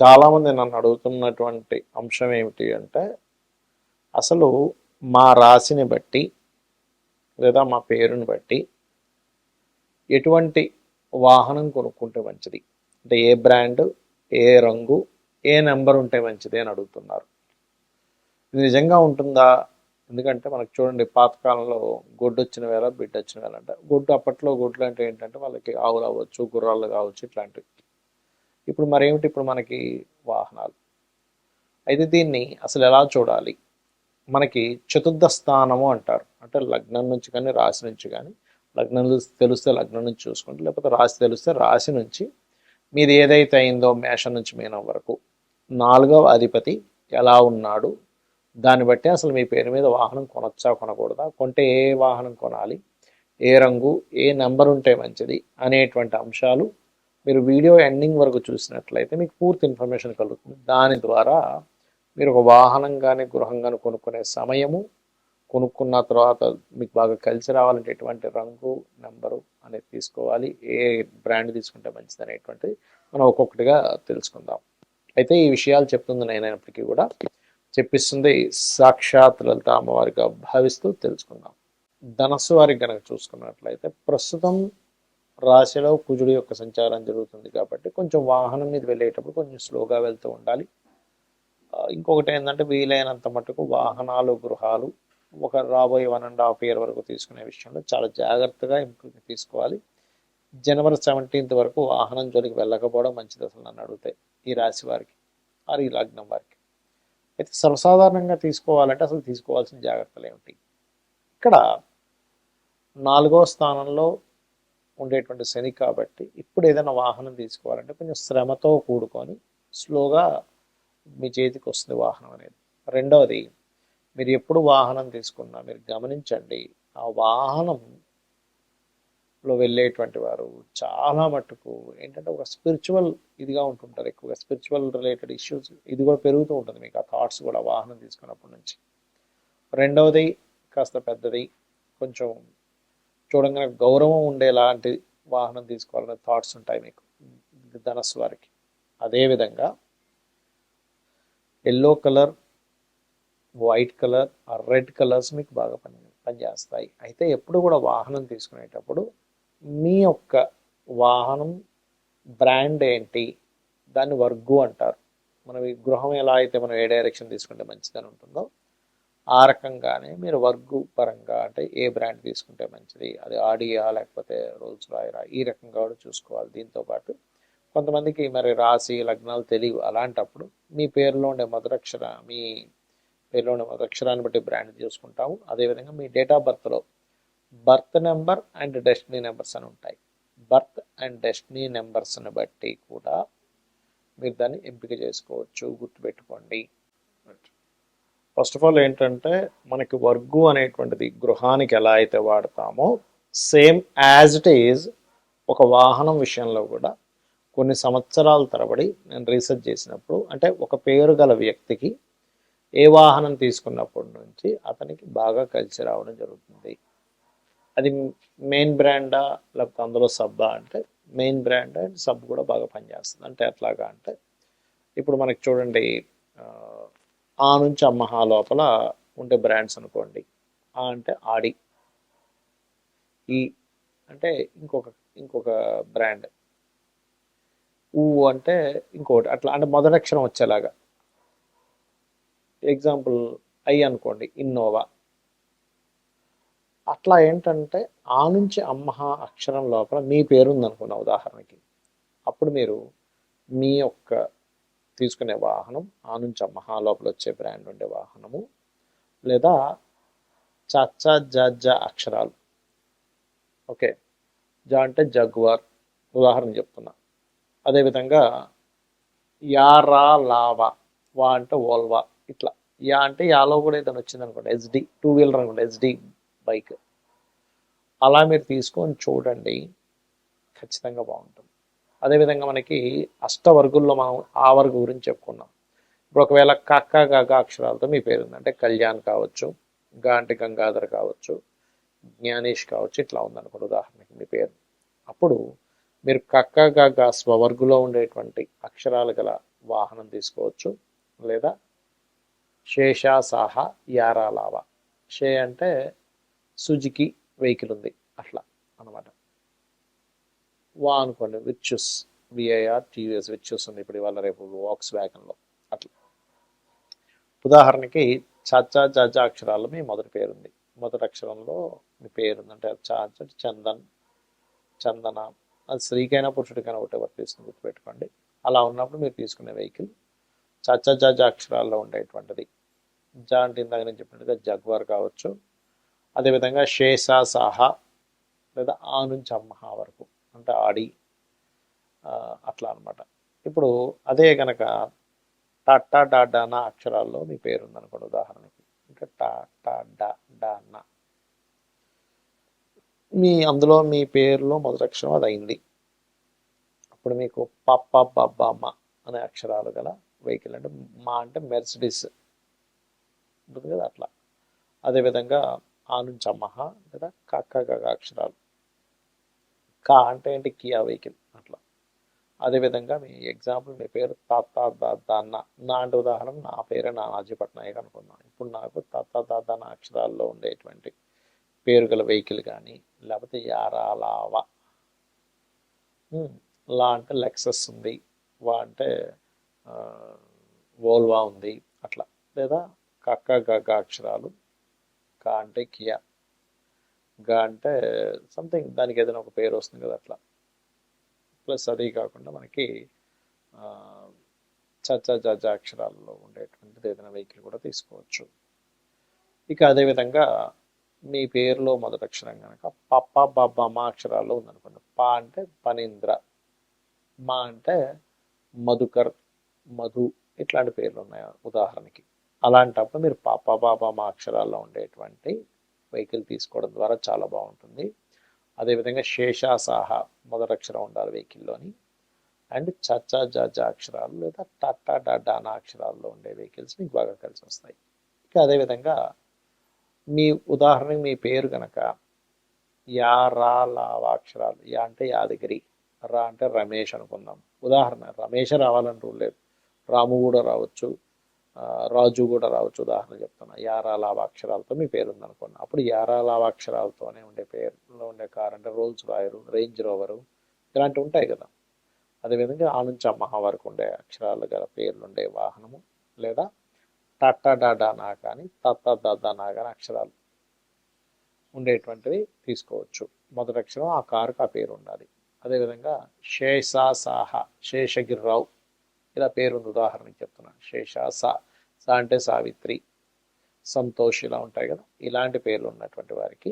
చాలామంది నన్ను అడుగుతున్నటువంటి అంశం ఏమిటి అంటే అసలు మా రాశిని బట్టి లేదా మా పేరుని బట్టి ఎటువంటి వాహనం కొనుక్కుంటే మంచిది, అంటే ఏ బ్రాండ్, ఏ రంగు, ఏ నెంబర్ ఉంటే మంచిది అని అడుగుతున్నారు. ఇది నిజంగా ఉంటుందా? ఎందుకంటే మనకు చూడండి, పాతకాలంలో గొడ్డు వచ్చిన వేళ బిడ్డ వచ్చిన వేళ అంట. గొడ్డు అప్పట్లో గొడ్లు అంటే ఏంటంటే వాళ్ళకి ఆవులు అవ్వచ్చు, గుర్రాలు కావచ్చు, ఇట్లాంటివి. ఇప్పుడు మరేమిటి, ఇప్పుడు మనకి వాహనాలు. అయితే దీన్ని అసలు ఎలా చూడాలి? మనకి చతుర్థ స్థానము అంటారు, అంటే లగ్నం నుంచి కానీ రాశి నుంచి కానీ, లగ్నం తెలిస్తే లగ్నం నుంచి చూసుకోండి, లేకపోతే రాశి తెలిస్తే రాశి నుంచి మీది ఏదైతే అయిందో మేషం నుంచి మీనం వరకు 4వ అధిపతి ఎలా ఉన్నాడు, దాన్ని బట్టి అసలు మీ పేరు మీద వాహనం కొనొచ్చా కొనకూడదా, కొంటే ఏ వాహనం కొనాలి, ఏ రంగు, ఏ నెంబర్ ఉంటే మంచిది అనేటువంటి అంశాలు మీరు వీడియో ఎండింగ్ వరకు చూసినట్లయితే మీకు పూర్తి ఇన్ఫర్మేషన్ కలుగుతుంది. దాని ద్వారా మీరు ఒక వాహనం కానీ గృహం కానీ కొనుక్కునే సమయము, కొనుక్కున్న తర్వాత మీకు బాగా కలిసి రావాలంటే ఎటువంటి రంగు, నెంబరు అనేది తీసుకోవాలి, ఏ బ్రాండ్ తీసుకుంటే మంచిది అనేటువంటిది మనం ఒక్కొక్కటిగా తెలుసుకుందాం. అయితే ఈ విషయాలు చెప్తుంది నేనైనప్పటికీ కూడా చెప్పిస్తుంది సాక్షాత్ లలిత అమ్మవారిగా భావిస్తూ తెలుసుకుందాం. ధనస్సు వారికి కనుక చూసుకున్నట్లయితే ప్రస్తుతం రాశిలో కుజుడి యొక్క సంచారం జరుగుతుంది కాబట్టి కొంచెం వాహనం మీద వెళ్ళేటప్పుడు కొంచెం స్లోగా వెళ్తూ ఉండాలి. ఇంకొకటి ఏంటంటే వీలైనంత మటుకు వాహనాలు, గృహాలు ఒక రాబోయే 1.5 year వరకు తీసుకునే విషయంలో చాలా జాగ్రత్తగా తీసుకోవాలి. జనవరి 17th వరకు వాహనం జోలికి వెళ్ళకపోవడం మంచిది అసలు నన్ను అడిగితే, ఈ రాశి వారికి, ఆరు ఈ లగ్నం వారికి. అయితే సర్వసాధారణంగా తీసుకోవాలంటే అసలు తీసుకోవాల్సిన జాగ్రత్తలు ఏమిటి? ఇక్కడ 4వ స్థానంలో ఉండేటువంటి శని కాబట్టి ఇప్పుడు ఏదైనా వాహనం తీసుకోవాలంటే కొంచెం శ్రమతో కూడుకొని స్లోగా మీ చేతికి వస్తుంది వాహనం అనేది. రెండవది, మీరు ఎప్పుడు వాహనం తీసుకున్నా మీరు గమనించండి, ఆ వాహనంలో వెళ్ళేటువంటి వారు చాలా మట్టుకు ఏంటంటే ఒక స్పిరిచువల్ ఇదిగా ఉంటుంటారు, ఎక్కువగా స్పిరిచువల్ రిలేటెడ్ ఇష్యూస్ ఇది కూడా పెరుగుతూ ఉంటుంది మీకు, ఆ థాట్స్ కూడా వాహనం తీసుకున్నప్పటి నుంచి. రెండవది కాస్త పెద్దది, కొంచెం చూడంగానే గౌరవం ఉండేలాంటి వాహనం తీసుకోవాలనే థాట్స్ ఉంటాయి మీకు ధనస్సు వారికి. అదేవిధంగా yellow colour, white colour, red colours మీకు బాగా పనిచేస్తాయి. అయితే ఎప్పుడు కూడా వాహనం తీసుకునేటప్పుడు మీ యొక్క వాహనం బ్రాండ్ ఏంటి, దాన్ని వర్గు అంటారు. మనం ఈ గృహం ఎలా అయితే మనం ఏ డైరెక్షన్ తీసుకుంటే మంచిదని ఉంటుందో ఆ రకంగానే మీరు వర్గు పరంగా అంటే ఏ బ్రాండ్ తీసుకుంటే మంచిది, అది ఆడియా లేకపోతే రోల్స్ రాయరా, ఈ రకంగా కూడా చూసుకోవాలి. దీంతోపాటు కొంతమందికి మరి రాశి లగ్నాలు తెలియవు, అలాంటప్పుడు మీ పేరులో ఉండే మీ పేరులో ఉండే మొదలక్షరాన్ని బట్టి బ్రాండ్ చూసుకుంటాము. అదేవిధంగా మీ డేట్ ఆఫ్ బర్త్లో birth number and destiny numbers అని ఉంటాయి. బర్త్ అండ్ డెస్టినీ నెంబర్స్ని బట్టి కూడా మీరు దాన్ని ఎంపిక చేసుకోవచ్చు, గుర్తుపెట్టుకోండి. ఫస్ట్ ఆఫ్ ఆల్ ఏంటంటే మనకి వర్గు అనేటువంటిది గృహానికి ఎలా అయితే వాడతామో సేమ్ యాజ్ ఇట్ ఈజ్ ఒక వాహనం విషయంలో కూడా కొన్ని సంవత్సరాల తరబడి నేను రీసెర్చ్ చేసినప్పుడు, అంటే ఒక పేరు గల వ్యక్తికి ఏ వాహనం తీసుకున్నప్పటి నుంచి అతనికి బాగా కలిసి రావడం జరుగుతుంది. అది మెయిన్ బ్రాండా లేకపోతే అందులో సబ్బా అంటే మెయిన్ బ్రాండ్ అండ్ సబ్ కూడా బాగా పనిచేస్తుంది. అంటే ఎట్లాగా అంటే ఇప్పుడు మనకి చూడండి, ఆ నుంచి అమ్మహా లోపల ఉండే బ్రాండ్స్ అనుకోండి. ఆ అంటే ఆడి, ఈ అంటే ఇంకొక బ్రాండ్, ఊ అంటే ఇంకోటి, అట్లా అంటే మొదటి అక్షరం వచ్చేలాగా. ఎగ్జాంపుల్ ఐ అనుకోండి, ఇన్నోవా. అట్లా ఏంటంటే ఆ నుంచి అమ్మహ అక్షరం లోపల మీ పేరు ఉందనుకున్న ఉదాహరణకి, అప్పుడు మీరు మీ యొక్క తీసుకునే వాహనం ఆ నుంచి అమ్మహ లోపల వచ్చే బ్రాండ్ ఉండే వాహనము, లేదా చచ్చ జ అక్షరాలు. ఓకే, జ అంటే జగ్వార్ ఉదాహరణ చెప్తున్నా. అదేవిధంగా యా రా లావా, వా అంటే ఓల్వా, ఇట్లా. యా అంటే యాలో కూడా ఏదైనా వచ్చింది అనుకోండి, ఎస్డి 2 వీలర్ అనుకోండి, ఎస్డి బైక్. అలా మీరు తీసుకొని చూడండి, ఖచ్చితంగా బాగుంటుంది. అదేవిధంగా మనకి అష్టవర్గుల్లో మనం ఆ వర్గు గురించి చెప్పుకున్నాం. ఇప్పుడు ఒకవేళ కక్క గగ అక్షరాలతో మీ పేరు ఉంది అంటే కళ్యాణ్ కావచ్చు, గా అంటే గంగాధర్ కావచ్చు, జ్ఞానేష్ కావచ్చు, ఇట్లా ఉందనుకోండి ఉదాహరణకి మీ పేరు. అప్పుడు మీరు కక్క గగ స్వవర్గులో ఉండేటువంటి అక్షరాలు గల వాహనం తీసుకోవచ్చు, లేదా శేషా సాహా యారాలావా. షే అంటే సుజుకి వెహికల్ ఉంది అట్లా అనమాట. వా అనుకోండి విర్చుస్, విఐఆర్ టీవీఎస్ విర్చుస్ ఉంది ఇప్పుడు ఇవాళ రేపు వాక్స్ వ్యాగన్లో అట్లా. ఉదాహరణకి చాచా జాజా అక్షరాల్లో మీ మొదటి పేరుంది, మొదటి అక్షరంలో మీ పేరుంది అంటే చాచ చందన్, చందన, అది స్త్రీకైనా పురుషుడికైనా ఒకటే వర్తిస్తుంది, గుర్తుపెట్టుకోండి. అలా ఉన్నప్పుడు మీరు తీసుకునే వెహికల్ చాచా జాజా అక్షరాల్లో ఉండేటువంటిది. జా అంటే ఇందాక నేను చెప్పినట్టుగా జగ్వార్ కావచ్చు, అదేవిధంగా షేసా సాహా లేదా ఆ నుంచి అమ్మహా వరకు అంటే ఆడి, అట్లా అనమాట. ఇప్పుడు అదే కనుక టా డా డానా అక్షరాల్లో మీ పేరు ఉందనుకోండి ఉదాహరణకి, ఇంకా టా టా డా డానా, మీ అందులో మీ పేరులో మొదటి అక్షరం అది అయింది. అప్పుడు మీకు పప్ప బబ్బమ్మ అనే అక్షరాలు గల వెహికల్, అంటే మా అంటే మెర్సిడీస్ ఉంటుంది కదా అట్లా. అదేవిధంగా ఆ నుంచి అమ్మహ లేదా కక్క గగ అక్షరాలు, కా అంటే ఏంటి కియా వెహికల్ అట్లా. అదేవిధంగా మీ ఎగ్జాంపుల్ మీ పేరు తాత దాన్న, నా అంటే ఉదాహరణ నా పేరే నానాజీ పట్నాయక్ అనుకుందాం. ఇప్పుడు నాకు తాత దాదాన అక్షరాల్లో ఉండేటువంటి పేరు గల వెహికల్ కానీ, లేకపోతే యారాలావా, లా అంటే లెక్సస్ ఉంది, వా అంటే వోల్వా ఉంది అట్లా. లేదా కక్క గగ అక్షరాలు, కా అంటే కియా, గా అంటే సంథింగ్ దానికి ఏదైనా ఒక పేరు వస్తుంది కదా అట్లా. ప్లస్ అది కాకుండా మనకి చచ్చ జజ అక్షరాలలో ఉండేటువంటిది ఏదైనా వెహికల్ కూడా తీసుకోవచ్చు. ఇక అదేవిధంగా మీ పేరులో మొదటి అక్షరం కనుక పప్ప బబ్బ మా అక్షరాల్లో ఉందనుకోండి. పా అంటే పనీంద్ర, మా అంటే మధుకర్, మధు, ఇట్లాంటి పేర్లు ఉన్నాయి ఉదాహరణకి. అలాంటప్పుడు మీరు పాప బాబా మా అక్షరాల్లో ఉండేటువంటి వెహికల్ తీసుకోవడం ద్వారా చాలా బాగుంటుంది. అదేవిధంగా శేషాసాహ మొదటి అక్షరం ఉండాలి వెహికల్లోని, అండ్ చచ్చా జాజా అక్షరాలు లేదా టట్టా డానా అక్షరాల్లో ఉండే వెహికల్స్ మీకు బాగా కలిసి వస్తాయి. ఇక అదేవిధంగా మీ ఉదాహరణకి మీ పేరు కనుక యా రా లావా అక్షరాలు, యా అంటే యాదగిరి, రా అంటే రమేష్ అనుకుందాం. ఉదాహరణ రమేష్ రావాలంటూ లేదు, రాము కూడా రావచ్చు, రాజు కూడా రావచ్చు. ఉదాహరణ చెప్తున్నా, యారాలావ అక్షరాలతో మీ పేరు ఉందనుకోండి. అప్పుడు యారాలావ అక్షరాలతోనే ఉండే పేరులో ఉండే కార్ అంటే రోల్స్ రాయరు, రేంజ్ రోవరు, ఇలాంటివి ఉంటాయి కదా. అదేవిధంగా ఆ నుంచి అమ్మహ వరకు ఉండే అక్షరాలు గల పేర్లు ఉండే వాహనము, లేదా టట్టా డాడానా కానీ తత్తా దాదానా కానీ అక్షరాలు ఉండేటువంటివి తీసుకోవచ్చు. మొదటి అక్షరం ఆ కారుకు ఆ పేరు ఉండాలి. అదేవిధంగా శేషా సాహ, శేషగిరిరావు ఇలా పేరు ఉంది ఉదాహరణకి చెప్తున్నాను. శేషా సా, సా అంటే సావిత్రి, సంతోష్ ఇలా ఉంటాయి కదా. ఇలాంటి పేర్లు ఉన్నటువంటి వారికి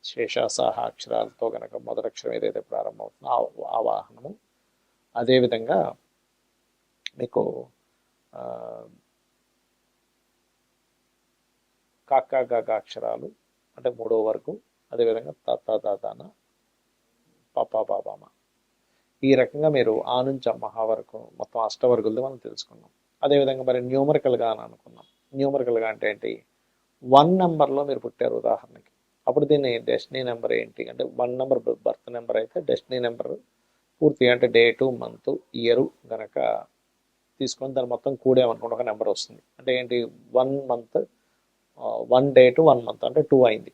శేషాసాహ అక్షరాలతో కనుక మొదటి అక్షరం ఏదైతే ప్రారంభమవుతుందో ఆ వాహనము. అదేవిధంగా మీకు కాకా గాగా అక్షరాలు అంటే మూడో వరకు, అదేవిధంగా తత్తా దాదాన పాపా బాబామ, ఈ రకంగా మీరు ఆ నుంచి అమ్మహ వరకు మొత్తం అష్టవర్గులది మనం తెలుసుకున్నాం. అదేవిధంగా మరి న్యూమరికల్గా అని అనుకున్నాం. న్యూమరికల్గా అంటే ఏంటి, 1 నెంబర్లో మీరు పుట్టారు ఉదాహరణకి, అప్పుడు దీన్ని డెస్టినీ నెంబర్ ఏంటి అంటే 1 నెంబర్ బర్త్ నెంబర్ అయితే డెస్టినీ నెంబర్ పూర్తి అంటే డేటు మంత్ ఇయరు గనక తీసుకొని దాన్ని మొత్తం కూడేమనుకోండి ఒక నెంబర్ వస్తుంది. అంటే ఏంటి 1 మంత్ 1 డేటు 1 మంత్ అంటే 2 అయింది.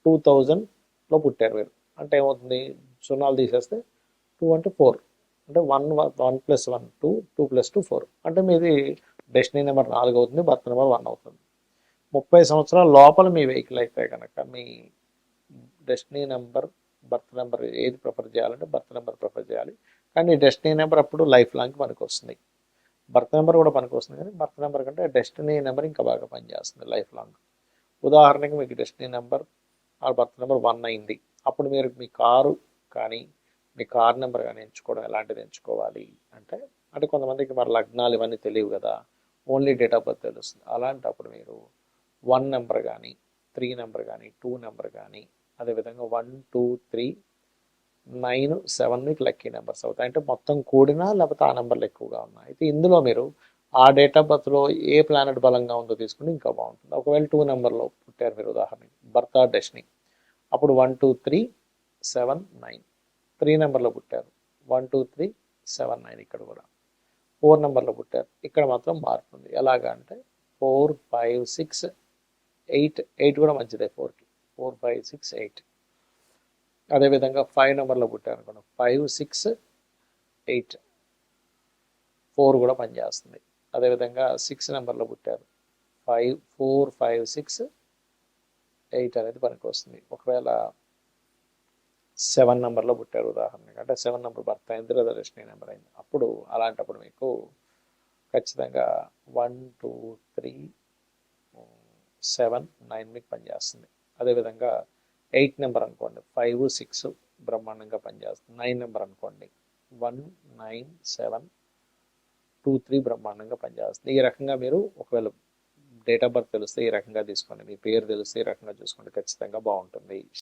2000లో పుట్టారు మీరు అంటే ఏమవుతుంది, సున్నాలు తీసేస్తే 2 అంటే 4 అంటే 1 ప్లస్ 1 2, 2 ప్లస్ 2 4 అంటే మీది డెస్టినీ నెంబర్ 4 అవుతుంది, బర్త్ నెంబర్ 1 అవుతుంది. 30 సంవత్సరాల లోపల మీ వెహికల్ అయితే కనుక మీ డెస్టినీ నెంబర్ బర్త్ నెంబర్ ఏది ప్రిఫర్ చేయాలంటే బర్త్ నెంబర్ ప్రిఫర్ చేయాలి. కానీ డెస్టినీ నెంబర్ అప్పుడు లైఫ్ లాంగ్ పనికి వస్తుంది. బర్త్ నెంబర్ కూడా పనికి వస్తుంది, కానీ బర్త్ నెంబర్ కంటే డెస్టినీ నెంబర్ ఇంకా బాగా పనిచేస్తుంది లైఫ్ లాంగ్. ఉదాహరణకి మీకు డెస్టినీ నెంబర్ ఆ బర్త్ నెంబర్ 1 అయింది, అప్పుడు మీరు మీ కారు కానీ మీ కార్ నెంబర్ కానీ ఎంచుకోవడం ఎలాంటిది ఎంచుకోవాలి అంటే, అంటే కొంతమందికి మరి లగ్నాలు ఇవన్నీ తెలియవు కదా, ఓన్లీ డేట్ ఆఫ్ బర్త్ తెలుస్తుంది. అలాంటప్పుడు మీరు 1 నెంబర్ కానీ 3 నెంబర్ కానీ 2 నెంబర్ కానీ, అదేవిధంగా 1 2 3 9 7 మీకు లక్కీ నెంబర్స్ అవుతాయి. అంటే మొత్తం కూడినా లేకపోతే ఆ నెంబర్లు ఎక్కువగా ఉన్నాయి. అయితే ఇందులో మీరు ఆ డేట్ ఆఫ్ బర్త్లో ఏ ప్లానెట్ బలంగా ఉందో తీసుకుని ఇంకా బాగుంటుంది. ఒకవేళ 2 నెంబర్లో పుట్టారు మీరు ఉదాహరణకి, బర్త్ ఆర్ డెస్టినీ, అప్పుడు 1 2 3 7 9. 3 నెంబర్లో పుట్టారు 1 2 3 7 9, ఇక్కడ కూడా 4 నెంబర్లో పుట్టారు, ఇక్కడ మాత్రం మార్పు ఉంది. ఎలాగా అంటే 4, 5, 6, 8 కూడా మంచిదే 4కి. 4, 5, 6, 8. అదేవిధంగా 5 నెంబర్లో పుట్టారు అనుకోండి, 5, 6, 8, 4 కూడా పనిచేస్తుంది. అదేవిధంగా 6 నెంబర్లో పుట్టారు, 4, 5, 6, 8 అనేది పనికి వస్తుంది. ఒకవేళ 7 నెంబర్లో పుట్టారు ఉదాహరణకి, అంటే 7 నెంబర్ బర్త్ అయింది లేదా డెస్టినీ నెంబర్ అయింది, అప్పుడు అలాంటప్పుడు మీకు ఖచ్చితంగా 1, 2, 3, 7, 9 మీకు పనిచేస్తుంది. అదేవిధంగా 8 నెంబర్ అనుకోండి, 5, 6 బ్రహ్మాండంగా పనిచేస్తుంది. 9 నెంబర్ అనుకోండి, 1, 9, 7, 2, 3 బ్రహ్మాండంగా పనిచేస్తుంది. ఈ రకంగా మీరు ఒకవేళ డేట్ ఆఫ్ బర్త్ తెలిస్తే ఈ రకంగా తీసుకోండి, మీ పేరు తెలిస్తే ఈ రకంగా చూసుకోండి, ఖచ్చితంగా బాగుంటుంది.